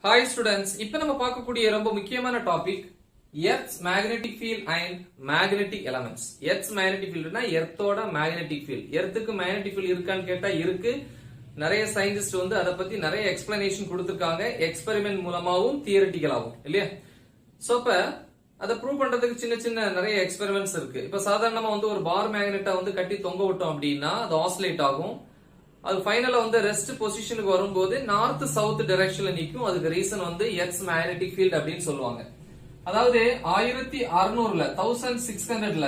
Hi students, இப்போ நம்ம பார்க்கக்கூடிய ரொம்ப முக்கியமான topic earth's magnetic field and magnetic elements. Earth's magnetic ஃபீல்ட்னா எர்த்தோட மேக்னெட்டிக் ஃபீல்ட். எர்த்துக்கு மேக்னெட்டிக் ஃபீல்ட் இருக்கான்னு கேட்டா இருக்கு. நிறைய சயின்டிஸ்ட் வந்து அதை பத்தி நிறைய எக்ஸ்பிளனேஷன் கொடுத்திருக்காங்க, எக்ஸ்பெரிமெண்ட் மூலமாவும் தியரிட்டிக்கலாவும், இல்லையா? சோ இப்ப அதை ப்ரூவ் பண்றதுக்கு சின்ன சின்ன நிறைய எக்ஸ்பெரிமெண்ட்ஸ் இருக்கு. இப்ப சாதாரணமா வந்து ஒரு பார் மேக்னெட்டை வந்து கட்டி தொங்க விட்டோம் அப்படின்னா அது ஆசிலேட் ஆகும். அது ஃபைனலா வந்து ரெஸ்ட் பொசிஷனுக்கு வரும்போது நார்த் சவுத் டைரக்ஷன்ல நிக்கும். அதுக்கு ரீசன் வந்து எர்த்ஸ் மேக்னெட்டிக் ஃபீல்ட் அப்படின்னு சொல்லுவாங்க. அதாவது 1600ல 1600ல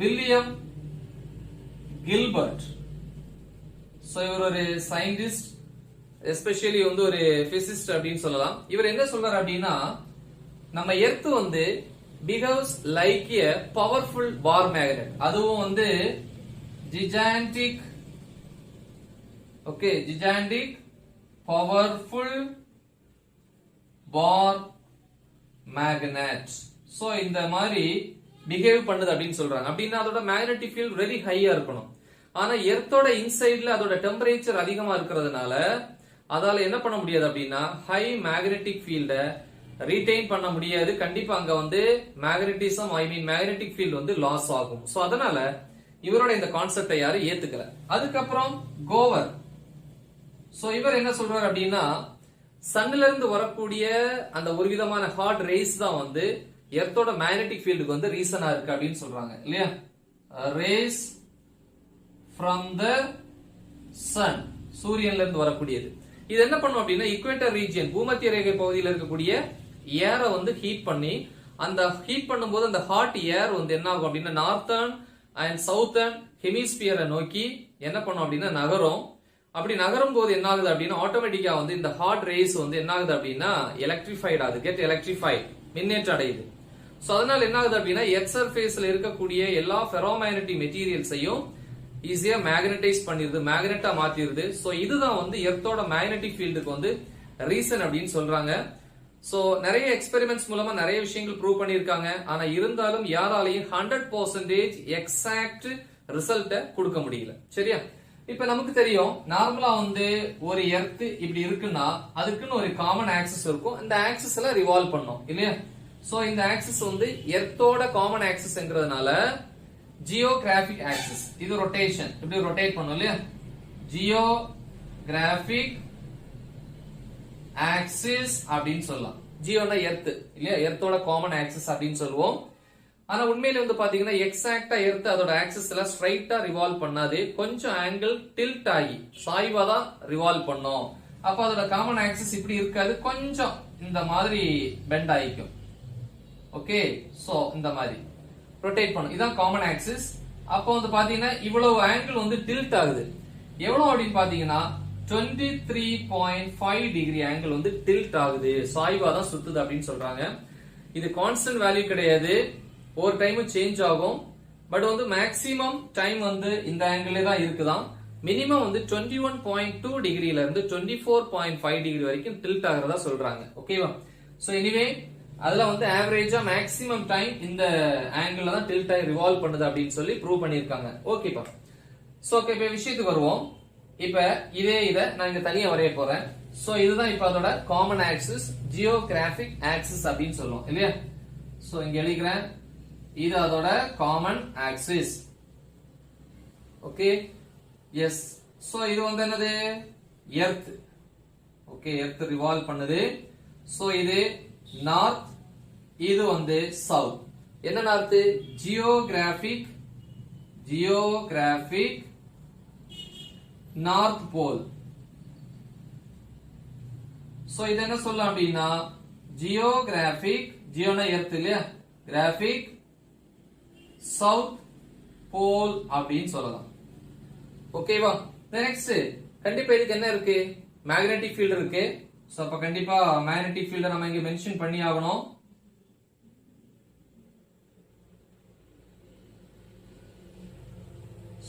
வில்லியம் கில்பர்ட், சோ இவர் ஒரு சயின்டிஸ்ட், எஸ்பெஷலி வந்து ஒரு பிசிசிஸ்ட் அப்படின்னு சொல்லலாம். இவர் என்ன சொல்றாரு அப்படின்னா, நம்ம எர்த் வந்து behaves like a powerful bar magnet. அதுவும் வந்து gigantic, okay, gigantic powerful bar magnet. So இந்த மாதிரி பிஹேவ் பண்ணுது அப்படின்னு சொல்றாங்க. அப்படின்னா அதோட மேக்னெட்டிக் ஃபீல்ட் வெரி ஹையா இருக்கணும். ஆனா எர்த்தோட இன்சைட்ல அதோட டெம்பரேச்சர் அதிகமா இருக்கிறதுனால அதால என்ன பண்ண முடியாது அப்படின்னா ஹை மேக்னெட்டிக் ஃபீல்ட ரீடைன் பண்ண முடியாது. கண்டிப்பா அங்க வந்து மேக்னெட்டிசம் மேக்னெட்டிக் ஃபீல்ட் வந்து லாஸ் ஆகும். சோ அதனால இவரோட இந்த கான்செப்டை யாரும் ஏத்துக்கல. அதுக்கப்புறம் கோவர், சோ இவர் என்ன சொல்றாரு அப்படின்னா, சன்ல இருந்து வரக்கூடிய அந்த ஒரு விதமான ஹாட் ரேஸ் தான் வந்து எர்த்தோட மேக்னெட்டிக் ஃபீல்டுக்கு வந்து ரீசனா இருக்கு அப்படின்னு சொல்றாங்க, இல்லையா? ரேஸ் ஃப்ரம் த சன், சூரியன்ல இருந்து வரக்கூடியது. இது என்ன பண்ணும் அப்படின்னா இக்குவேட்டர் ரீஜியன், பூமத்திய ரேகை பகுதியில் இருக்கக்கூடிய ஏரை வந்து ஹீட் பண்ணி, அந்த ஹீட் பண்ணும்போது அந்த ஹாட் ஏர் வந்து என்ன ஆகும் அப்படின்னா நார்த்தர்ன் அண்ட் சவுத்தர்ன் ஹெமிஸ்பியரை நோக்கி என்ன பண்ணும் அப்படின்னா நகரும். அப்படி நகரும் போது என்ன ஆகுது அப்படின்னா ஆட்டோமேட்டிக்கா வந்து இந்த ஹாட் ரேஸ் வந்து என்ன ஆகுது அப்படின்னா எலக்ட்ரிஃபைட் ஆகுது, கெட் எலக்ட்ரிஃபைட், மின்னேற்றம் அடையுது. சோ அதனால என்ன ஆகுது அப்படின்னா எர்த் சர்ஃபேஸ்ல இருக்கக்கூடிய எல்லா ஃபெரோமேக்னெட்டிக் மெட்டீரியல்ஸையும் ஈஸியா மேக்னடைஸ் பண்ணிருது, மேக்னெட்டா மாத்திருது. சோ இதுதான் வந்து எர்த்தோட மேக்னெட்டிக் ஃபீல்டுக்கு வந்து ரீசன் அப்படின்னு சொல்றாங்க. சோ நிறைய எக்ஸ்பெரிமெண்ட்ஸ் மூலமா நிறைய விஷயங்கள் ப்ரூவ் பண்ணிருக்காங்க. ஆனா இருந்தாலும் யாராலையும் 100% எக்ஸாக்ட் ரிசல்ட்ட கொடுக்க முடியல. சரியா? இப்ப நமக்கு தெரியும், நார்மலா வந்து ஒரு எர்த் இப்படி இருக்குன்னா அதுக்குன்னு ஒரு காமன் ஆக்சிஸ் இருக்கும். இந்த ஆக்சிஸ்ல ரிவால்வ் பண்ணும், இல்லையா? சோ இந்த ஆக்சிஸ் வந்து எர்த்தோட காமன் ஆக்சிஸ்ங்கிறதுனால ஜியோகிராபிக் ஆக்சிஸ், இது ரொட்டேஷன், இப்படி ரொட்டேட் பண்ணும், இல்லையா? ஜியோகிராபிக் ஆக்சிஸ் அப்படின்னு சொல்லலாம். ஜியோனா எர்த், இல்லையா? எர்த்தோட காமன் ஆக்சிஸ் அப்படின்னு சொல்லுவோம். ஆனா உண்மையில வந்து பாத்தீங்கன்னா எக்ஸாக்டா எர்த் அதோட ஆக்சிஸ்ல ஸ்ட்ரைட்டா ரிவால்வ் பண்ணாது, கொஞ்சம் ஆங்கிள் டில்ட் ஆகி சாய்வா தான் ரிவால்வ் பண்ணும். அப்ப அதோட காமன் ஆக்சிஸ் இப்படி இருக்காது, கொஞ்சம் இந்த மாதிரி பெண்ட் ஆயிக்கும். ஓகே, சோ இந்த மாதிரி ரொட்டேட் பண்ணும், இதான் காமன் ஆக்சிஸ். அப்போ வந்து பாத்தீங்கன்னா இவ்வளவு ஆங்கிள் வந்து டில்ட் ஆகுது. எவ்வளவு அப்படின்னு பாத்தீங்கன்னா 23.5 டிகிரி ஆங்கிள் வந்து டில்ட் ஆகுது, சாய்வா தான் சுத்துது அப்படின்னு சொல்றாங்க. இது கான்ஸ்டன்ட் வேல்யூ கிடையாது, ஒரு டைம் சேஞ்ச் ஆகும். பட் வந்து மேக்ஸிமம் டைம் வந்து இந்த ஆங்கிள் தான் இருக்குதான். மினிமம் வந்து 21.2 டிகிரில இருந்து 24.5 டிகிரி வரைக்கும் டில்ட் ஆகிறதா சொல்றாங்க. ஓகேவா? சோ எனிவே அதுல வந்து ஆவரேஜா மேக்ஸிமம் டைம் இந்த ஆங்கிள் தான் டில்ட் ஆகி ரிவால்வ் பண்ணுது அப்படின்னு சொல்லி ப்ரூவ் பண்ணிருக்காங்க. ஓகேப்பா. சோ ஓகே, இப்ப விஷயத்துக்கு வருவோம். இப்ப இத நான் இங்க தனியா வரைய போறேன். சோ இதுதான் இப்ப அதோட காமன் ஆக்சிஸ், ஜியோகிராபிக் ஆக்சிஸ் அப்படின்னு சொல்லுவோம், இல்லையா? சோ இங்க எழுதிக்கிறேன், இது அதோட common axis. Okay, yes. So இது வந்து என்னது? எர்த். ஓகே, எர்த் ரிவால்வ் பண்ணுது. சோ இது நார்த், இது வந்து சவுத். என்ன north? Geographic north pole. So இது என்ன சொல்லலாம் அப்படின்னா ஜியோகிராபிக், ஜியோனா எர்த், இல்லையா? கிராபிக் சவுத் போல் அப்படின்னு சொல்லலாம். ஓகேவா? நெக்ஸ்ட் கண்டிப்பா இதுக்கு என்ன இருக்கு? மேக்னெட்டிக் ஃபீல்ட் இருக்கு. சோ அப்ப கண்டிப்பா மேக்னெட்டிக் ஃபீல்ட நம்ம இங்க மென்ஷன் பண்ணி ஆகணும்.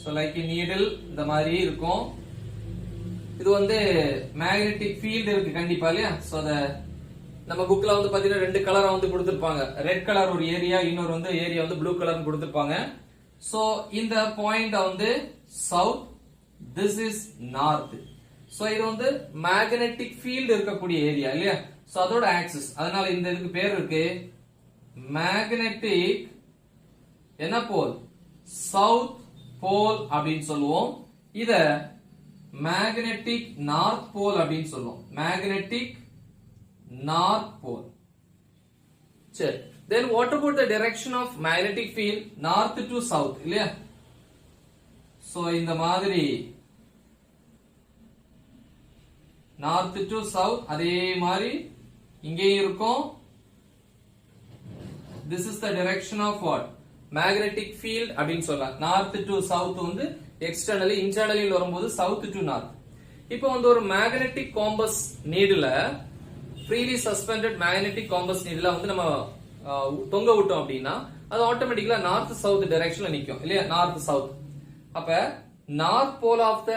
சோ லைக் நீடில் இந்த மாதிரி இருக்கும். இது வந்து மேக்னெட்டிக் ஃபீல்ட் இருக்கு கண்டிப்பா, இல்லையா? சோ அத நம்ம புக்ல வந்து பாத்தீங்கன்னா ரெண்டு கலரா வந்து கொடுத்திருப்பாங்க. ரெட் கலர் ஒரு ஏரியா, இன்னொரு வந்து ஏரியா வந்து ப்ளூ கலர் கொடுத்திருப்பாங்க. சோ இந்த பாயிண்ட் வந்து south, this is north. So இது வந்து மேக்னெட்டிக் ஃபீல்ட் இருக்கக்கூடிய ஏரியா இல்லையா? சோ அதோட ஆக்சிஸ். அதனால இந்த இதுக்கு பேர் இருக்கு மேக்னெட்டிக் என்ன போல்? சவுத் போல் அப்படின்னு சொல்லுவோம். இத மேக்னெட்டிக் நார்த் போல் அப்படின்னு சொல்லுவோம். Magnetic north pole. சரி. Then what about the direction of magnetic field north to south இல்லையா? சோ இந்த மாதிரி north to south அதே மாதிரி இங்கேயும் இருக்கும். This is the direction of what? Magnetic field அப்படின்னு சொல்லலாம். north to south வந்து externally internally வரும்போது south to north. இப்போ வந்து ஒரு magnetic compass needle freely suspended magnetic compass needle வந்து நம்ம தொங்க விட்டோம் அப்படின்னா அது ஆட்டோமேட்டிக்கலா நார்த் சவுத் டைரக்ஷன்ல நிக்கும் இல்லையா? North south. அப்ப north pole of the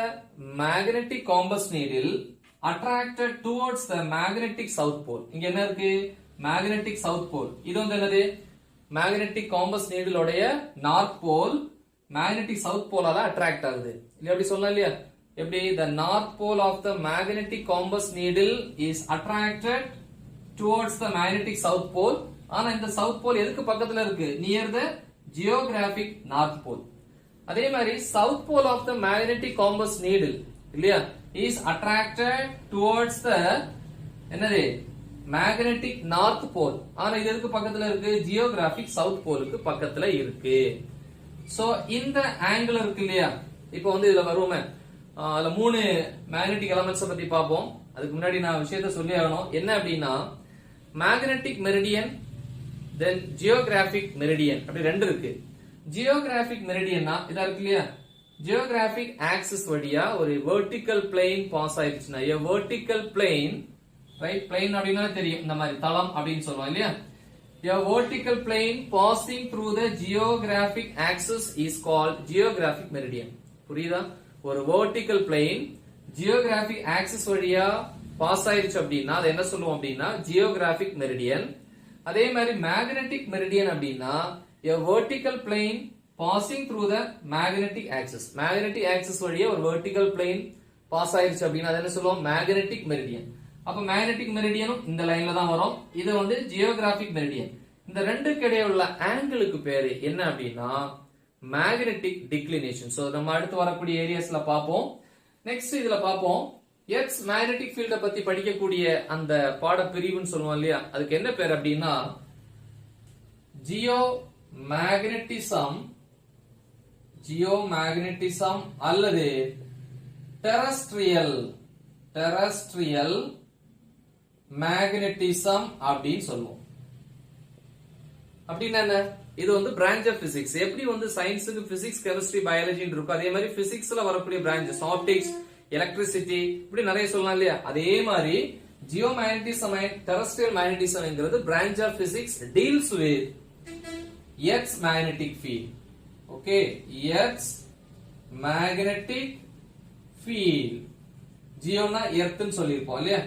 magnetic compass needle attracted towards the magnetic south pole. இங்க என்ன இருக்கு? Magnetic south pole. இது வந்து என்னது? மேக்னெட்டிக் காம்பஸ் நீடிலோடைய நார்த் போல் மேக்னெட்டிக் சவுத் போலால அட்ராக்ட் ஆகுது இல்ல? எப்படி சொல்லலாம் இல்லையா? எப்படி? the north pole of the magnetic compass needle is attracted towards the magnetic south pole. ஆனா இந்த சவுத் போல் எதுக்கு பக்கத்துல இருக்கு? Near the geographic north pole. அதே மாதிரி south pole of the magnetic compass needle இல்லையா இஸ் அட்ராக்டட் டுவர்ட்ஸ் த என்னது? Magnetic north pole. ஆனா இது எதுக்கு பக்கத்துல இருக்கு? ஜியோகிராபிக் சவுத் போலுக்கு பக்கத்துல இருக்கு. சோ இந்த ஆங்கிள் இருக்கு இல்லையா? இப்போ வந்து இதுல வருவோமே, அதுல 3 மேக்னெட்டிக் எலமெண்ட்ஸ் பத்தி பார்ப்போம். அதுக்கு முன்னாடி நான் விஷயத்த சொல்லி ஆகணும். என்ன அப்படின்னா மேக்னெட்டிக் மெரிடியன் தென் ஜியோகிராபிக் மெரிடியன் அப்படி ரெண்டு இருக்கு. ஜியோகிராபிக் மெரிடியன்னா இதா இருக்கு இல்லையா? ஜியோகிராபிக் ஆக்சிஸ் வழியா ஒரு வெர்டிகல் பிளேன் பாஸ் ஆயிடுச்சுன்னா a vertical plane, right? plane அப்படினா தெரியும், இந்த மாதிரி தளம் அப்படின்னு சொல்றோம் இல்லையா? a vertical plane passing through the geographic axis is called geographic meridian. புரியுதா? ஒரு vertical plane geographic axis வழியா பாஸ் ஆயிருச்சு அப்படின்னா அது என்ன சொல்லுவோம் அப்படின்னா geographic meridian. அதே மாதிரி magnetic meridian அப்படின்னா a vertical plane passing through the magnetic axis. magnetic axis வழியா ஒரு vertical plane பாஸ் ஆயிருச்சு அப்படின்னா அது என்ன சொல்லுவோம்? magnetic meridian. அப்ப magnetic meridian இந்த லைன்ல தான் வரும். இது வந்து geographic meridian. இந்த ரெண்டுக்கு இடையே உள்ள ஆங்கிளுக்கு பேரு என்ன அப்படின்னா magnetic declination. சோ நம்ம அடுத்து வரக்கூடிய ஏரியாஸ்ல பாப்போம். நெக்ஸ்ட் இதுல பாப்போம் எர்த்ஸ் மேக்னெட்டிக் ஃபீல்ட பத்தி படிக்கக்கூடிய அந்த பாட பிரிவுன்னு சொல்லுவோம் இல்லையா? அதுக்கு என்ன பேர் அப்படின்னா ஜியோமேக்னெட்டிசம் அல்லது டெரஸ்ட்ரியல் மேக்னெட்டிசம் அப்படின்னு சொல்லுவோம். அப்படின்னா என்ன? இது வந்து பிரான்ச் ஆஃப் பிசிக்ஸ். எப்படி வந்து சயின்ஸுக்கு பிசிக்ஸ், கெமிஸ்ட்ரி, பயாலஜி இருக்கும், அதே மாதிரி பிசிக்ஸ்ல வரக்கூடிய பிரான்சஸ் ஆப்டிக்ஸ், எலக்ட்ரிசிட்டி, இப்படி நிறைய சொல்லலாம் இல்லையா? அதே மாதிரி ஜியோமேக்னெட்டிசம் அண்ட் டெரஸ்ட்ரியல் மேக்னெட்டிசம்ங்கிறது branch of physics deals with earth's magnetic field. Okay, earth's magnetic field. ஜியோனா எர்த்னு சொல்லிருப்போம் இல்லையா?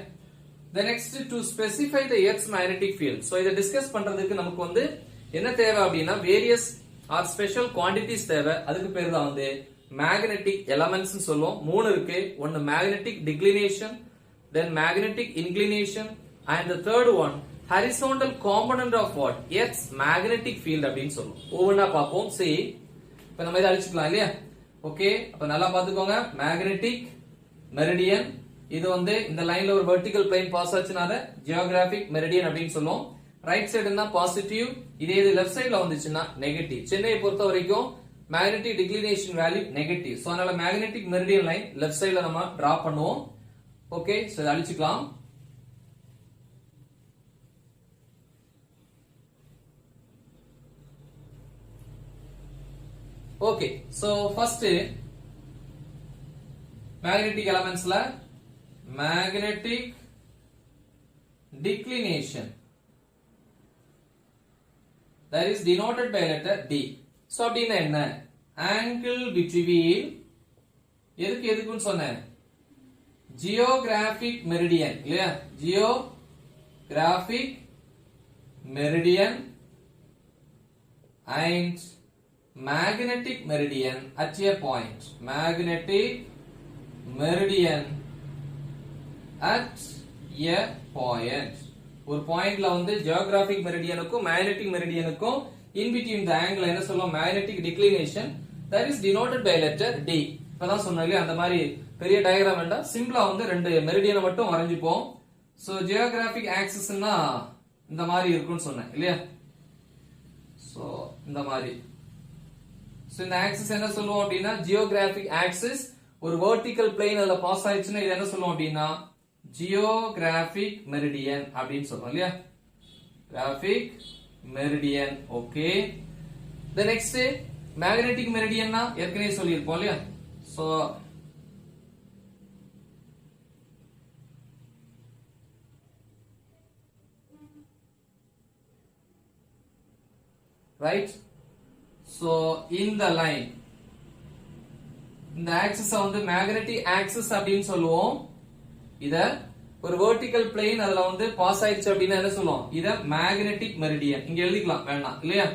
The next to specify the earth's magnetic field. So இத டிஸ்கஸ் பண்றதுக்கு நமக்கு வந்து என்ன தேவை அப்படின்னா வேரியஸ் ஆர் ஸ்பெஷல் குவாண்டிட்டிஸ் தேவை. அதுக்கு பேர் தான் வந்து மேக்னெட்டிக் எலமெண்ட்ஸ் சொல்லுவோம். 3 இருக்கு. ஒன்னு magnetic declination, then magnetic inclination, and the third one horizontal component of what? Earth's magnetic field அப்படின்னு சொல்லுவோம். ஒவ்வொண்ணா பாப்போம். See, இப்ப நம்ம இத அழிச்சுக்கலாம் இல்லையா? ஓகே, அப்ப நல்லா பாத்துக்கோங்க. மேக்னெட்டிக் மெரிடியன், இது வந்து இந்த லைன்ல ஒரு வெர்டிகல் பிளேன் பாஸ் ஆச்சுனால ஜியோகிராபிக் மெரிடியன் அப்படின்னு சொல்லுவோம். ரைட் சைடு இருந்தா பாசிட்டிவ், இதே இது லெஃப்ட் சைடுல வந்துச்சுன்னா நெகட்டிவ். சென்னையை பொறுத்த வரைக்கும் magnetic declination value negative. So அதனால மேக்னெட்டிக் மெரிடியன் லைன் லெஃப்ட் சைடுல நம்ம டிரா பண்ணுவோம். ஓகே, சோ இத அழிச்சுக்கலாம். ஓகே, சோ ஃபர்ஸ்ட் மேக்னெட்டிக் எலமெண்ட்ஸ்ல magnetic declination, that is denoted by letter D. So அப்படினா என்ன? angle between எதுக்குன்னு சொன்னேன்? geographic meridian இல்லையா? geographic meridian and magnetic meridian at a point. magnetic meridian at a point. ஒரு பாயிண்ட்ல வந்து ஜியோகிராபிக் மெரிடியனுக்கும் மேக்னெட்டிக் மெரிடியனுக்கும் in between the angle என்ன சொல்லுவோம் magnetic declination that is denoted by letter D. இப்பதான் சொன்னாலே அந்த மாதிரி பெரிய டயகிராம் வேண்டாம், சிம்பிளா வந்து ரெண்டு மெரிடியனை மட்டும் வரைஞ்சிப்போம். சோ ஜியோகிராபிக் ஆக்சிஸ்னா இந்த மாதிரி இருக்கும்னு சொன்னேன் இல்லையா? சோ இந்த மாதிரி. சோ இந்த ஆக்சிஸ் என்ன சொல்லுவோம் அப்படின்னா ஜியோகிராபிக் ஆக்சிஸ். ஒரு வெர்டிகல் பிளேன் அதுல பாஸ் ஆயிடுச்சுன்னா இது என்ன சொல்லுவோம் அப்படின்னா ஜியோகிராபிக் மெரிடியன் அப்படின்னு சொல்றோம் இல்லையா? Graphic meridian. Okay, the next magnetic மெரிடியன்னா ஏற்கனவே சொல்லியிருப்போம் இல்லையா? So right. சோ இந்த லைன் இந்த ஆக்சிஸ் வந்து மேக்னெட்டிக் ஆக்சிஸ் அப்படின்னு சொல்லுவோம். இத ஒரு வெர்டிகல் பிளேன் அதுல வந்து பாஸ் ஆயிடுச்சு அப்படின்னா என்ன சொல்லுவோம்? இத மேக்னெட்டிக் மெரிடியன். இங்க எழுதிக்கலாம் வேண்டாம் இல்லையா?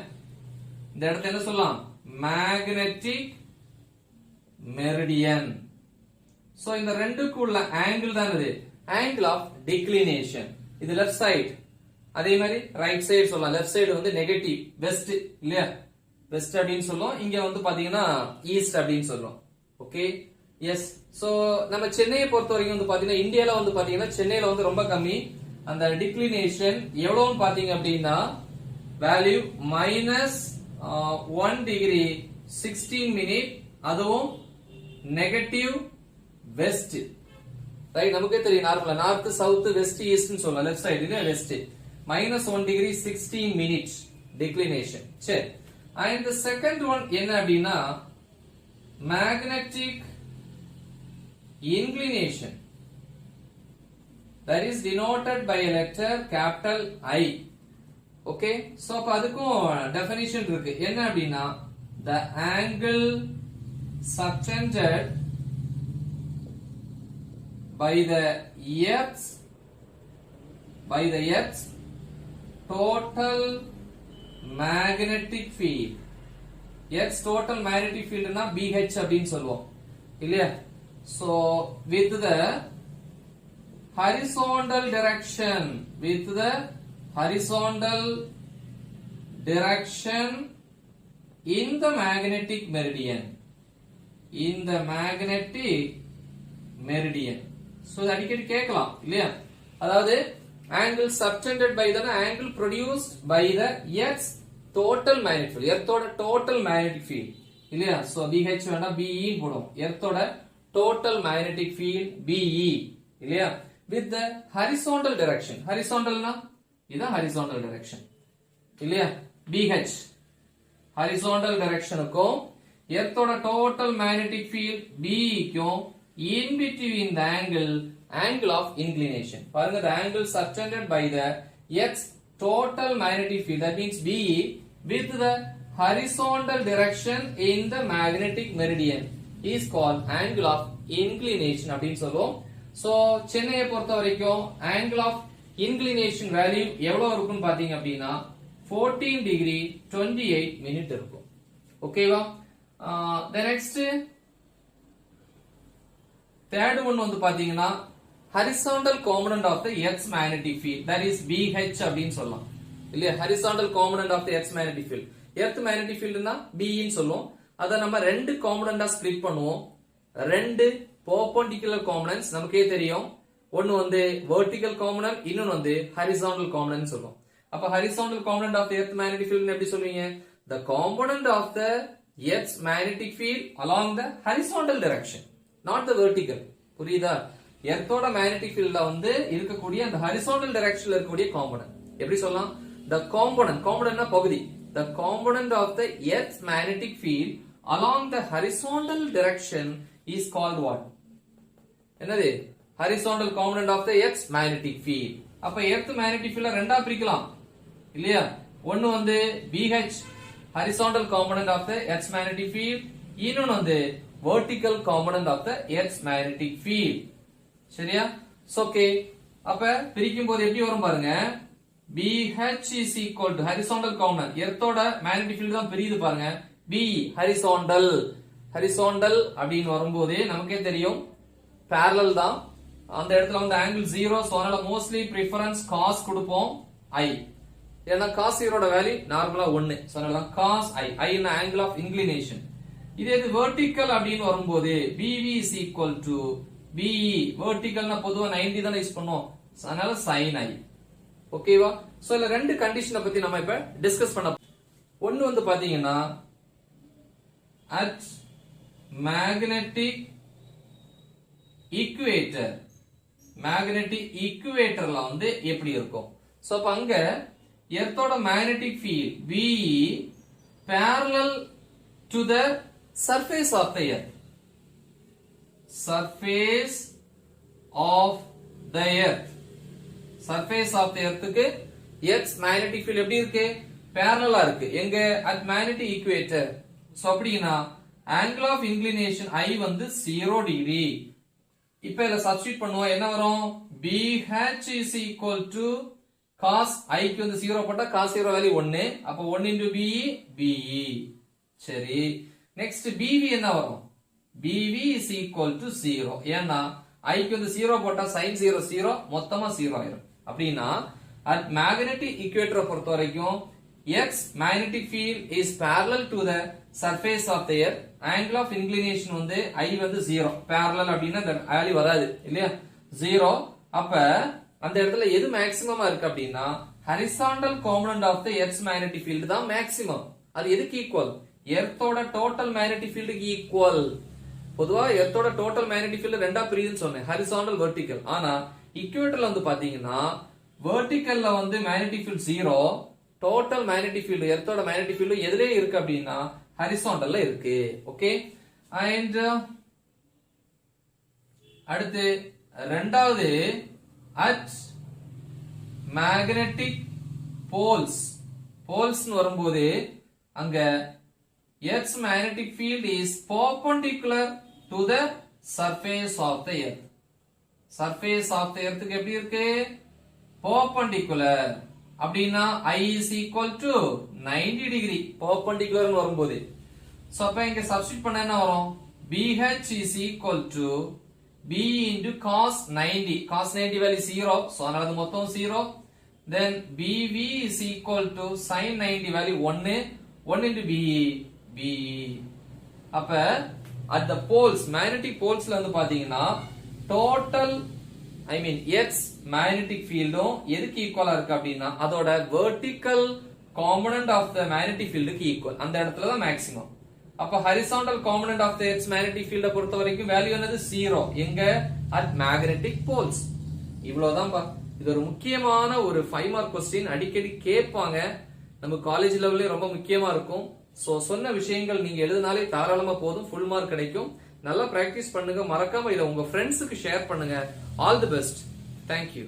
இந்த இடத்துல என்ன சொல்லலாம்? Magnetic meridian. சோ இந்த ரெண்டுக்குள்ள ஆங்கிள் தான் இது ஆங்கிள் ஆஃப் டிக்ளினேஷன். இது லெஃப்ட் சைடு. அதே மாதிரி ரைட் சைடு சொல்லலாம். லெஃப்ட் சைடு வந்து நெகட்டிவ் வெஸ்ட் இல்லையா? வெஸ்ட் அப்படின்னு சொல்லுவோம். இங்க வந்து பாத்தீங்கன்னா ஈஸ்ட் அப்படின்னு சொல்றோம். Okay, yes. சோ நம்ம சென்னையை பொறுத்த வரைக்கும் வந்து பாத்தீங்கன்னா இந்தியால வந்து பாத்தீங்கன்னா சென்னையில வந்து ரொம்ப கம்மி. அந்த டிக்ளினேஷன் எவ்வளவுன்னு பாத்தீங்க அப்படின்னா வேல்யூ -1 டிகிரி 16 மினிட். அதுவும் நெகட்டிவ் வெஸ்ட். ரைட், நமக்கே தெரியும் நார்மலா நார்த் சவுத் வெஸ்ட் ஈஸ்ட்னு சொல்லலாம். லெஃப்ட் சைடு இது வெஸ்ட். -1 degree 16 minute declination. சரி, and the second one என்ன அப்படின்னா magnetic inclination that is denoted by a letter capital I. okay, so அப்ப அதுக்கும் definition இருக்கு. என்ன அப்படின்னா the angle subtended by the earth's total magnetic field. Earth's total magnetic field na BH அப்படின்னு சொல்லுவோம் இல்லையா? So with the horizontal direction in the magnetic meridian, so அடிக்கடி கேட்கலாம் இல்லையா? அதாவது angle subtended by the angle produced by the earth's total magnetic field. எர்த்தோட total magnetic field இல்லையா? so BH வேண்டாம் BE போடும். எர்த்தோட total magnetic field BE இல்லையா? with the horizontal direction. horizontalனா இதான் horizontal direction இல்லையா? BH horizontal directionக்கும் எர்த்தோட total magnetic field BE க்கும் in between the angle of inclination. பாருங்க, the angle subtended by the earth's total magnetic field, that means BE, with the horizontal direction in the magnetic meridian is called angle of inclination அப்படின்னு சொல்லுவோம். So சென்னையை பொறுத்த வரைக்கும் angle of inclination value எவ்வளவு இருக்கும்னு பாத்தீங்க அப்படின்னா 14 டிகிரி 28 மினிட் இருக்கும். ஓகேவா? the next third one வந்து பாத்தீங்கன்னா horizontal component of the earth's magnetic field, that is BH அப்படின்னு சொல்லலாம் இல்லையா? horizontal component of the earth's magnetic field. earth magnetic field னா BE ன்னு சொல்லுவோம். அத நம்ம ரெண்டு காம்போனன்ட்டா ஸ்ப்ளிட் பண்ணுவோம். ரெண்டு perpendicular components நமக்கே தெரியும். ஒன்னு வந்து vertical component, இன்னொன்னு வந்து horizontal component சொல்லுவோம். அப்ப horizontal component of the earth magnetic field எப்படி சொல்வீங்க? the component of the earth's magnetic field along the horizontal direction, not the vertical. புரியுதா? எர்த்தோட மேக்னெட்டிக் ஃபீல்ட்ல வந்து இருக்கக்கூடிய அந்த ஹரிசாண்டல் டைரக்ஷன்ல இருக்கக்கூடிய காம்போனன்ட் எப்படி சொல்லலாம்? the componentனா பகுதி. the component of the earth's magnetic field along the horizontal direction is called what? என்னது? horizontal component of the earth's magnetic field. அப்ப earth magnetic field ரெண்டா பிரிக்கலாம் இல்லையா? ஒன்னு வந்து BH horizontal component of the earth's magnetic field, இன்னொன்னு வந்து vertical component of the earth's magnetic field. சரியா? ஓகே, அப்ப பிரிக்கும் போது எப்படி வரும் பாருங்க. BH is equal to horizontal component, எர்த்தோட magnetic field தான் பிரியுது பாருங்க. BE horizontal அப்படின்னு வரும்போது நமக்கே தெரியும் parallel தான். அந்த இடத்துல வந்து ஆங்கிள் 0, சோ அதனால மோஸ்ட்லி பிரிஃபரன்ஸ் cos கொடுப்போம் I. ஏன்னா cos 0 ஓட வேல்யூ நார்மலா 1, சோ அதனால தான் cos I in angle of inclination. இதே இது வெர்டிகல் அப்படின்னு வரும்போது BV is equal to BE. வெர்டிகல்னா பொதுவா 90 தான யூஸ் பண்ணுவோம், அதனால sin I. ஓகேவா? சோ இல்ல ரெண்டு கண்டிஷனை பத்தி நம்ம இப்ப டிஸ்கஸ் பண்ண. ஒன்னு வந்து பாத்தீங்கன்னா at magnetic equator, magnetic equatorல வந்து எப்படி இருக்கும்? சோ அப்ப அங்க எர்த்தோட magnetic field BE parallel to the surface of the earth, surface of the earth, surface of the earth க்கு earth's magnetic field எப்படி இருக்கு? parallel இருக்கு. எங்க? at magnetic equator. சோ அப்படினா angle of inclination I வந்து 0 degree. இப்ப இத substitute பண்ணுவோம், என்ன வரும்? BH is equal to cos I க்கு வந்து 0 போட்டா cos 0 வேல்யூ 1, அப்ப 1 into BE BE. சரி, நெக்ஸ்ட் BV என்ன வரும்? BV is equal to 0. ஏன்னா I க்கு வந்து 0 போட்டா sin 0 0, மொத்தமா 0 ஆயிரும். அப்படினா at magnetic equator பொறுத்த வரைக்கும் X magnetic field is parallel to the surface of the earth. Angle of inclination வந்து I வந்து 0. Parallel அப்படினா வேல்யூ வராது இல்லையா? 0. அப்ப அந்த இடத்துல எது மேக்ஸிமமா இருக்கு அப்படினா horizontal component of the earth's magnetic field தான் மேக்ஸிமம். அது எதுக்கு ஈக்குவல்? எர்த்தோட டோட்டல் magnetic field க்கு ஈக்குவல். பொதுவா எர்த்தோட டோட்டல் magnetic field ரெண்டா பிரியுதுன்னு சொன்னேன், horizontal vertical. ஆனா இக்குவேட்டர்ல வந்து பாத்தீங்கன்னா verticalல வந்து magnetic field 0, total magnetic field எர்த்தோட magnetic field எதிலே இருக்கு அப்படினா ஹரிசாண்டல்ல இருக்கு. ஓகே, அண்ட் அடுத்து இரண்டாவது at magnetic poles. poles னு வரும்போது அங்க earth's magnetic field is perpendicular to the surface of the earth. surface of the earth க்கு எப்படி இருக்கு? perpendicular. அப்படினா I is equal to 90 degree. perpendicular னு வரும்போது சோ அப்ப இங்க சப்ஸ்டிட்யூட் பண்ணா என்ன வரும்? BH is equal to BE into cos 90. cos 90 value 0, so அதனால அது மொத்தம் 0. then BV is equal to sin 90 value 1, 1 into BE BE. அப்ப at the poles, magnetic polesல வந்து பாத்தீங்கன்னா total Earth's magnetic field எதுக்கு ஈக்குவலா இருக்கு அப்படின்னா அதோட vertical component of the magnetic field க்கு ஈக்குவல். அந்த இடத்துல தான் மேக்ஸிமம். அப்ப horizontal component of the Earth's magnetic field பொறுத்த வரைக்கும் வேல்யூ என்னது? 0. எங்க? at magnetic poles. இவ்வளவுதான் பா. இது ஒரு முக்கியமான ஒரு 5 மார்க் क्वेश्चन, அடிக்கடி கேட்பாங்க. நம்ம காலேஜ் லெவல்ல ரொம்ப முக்கியமா இருக்கும். சோ சொன்ன விஷயங்கள் நீங்க எழுதினாலே தாராளமா போதும், ஃபுல் மார்க் கிடைக்கும். நல்லா பிராக்டிஸ் பண்ணுங்க, மறக்காம இத உங்க ஃப்ரெண்ட்ஸ்க்கு ஷேர் பண்ணுங்க. All the best. Thank you.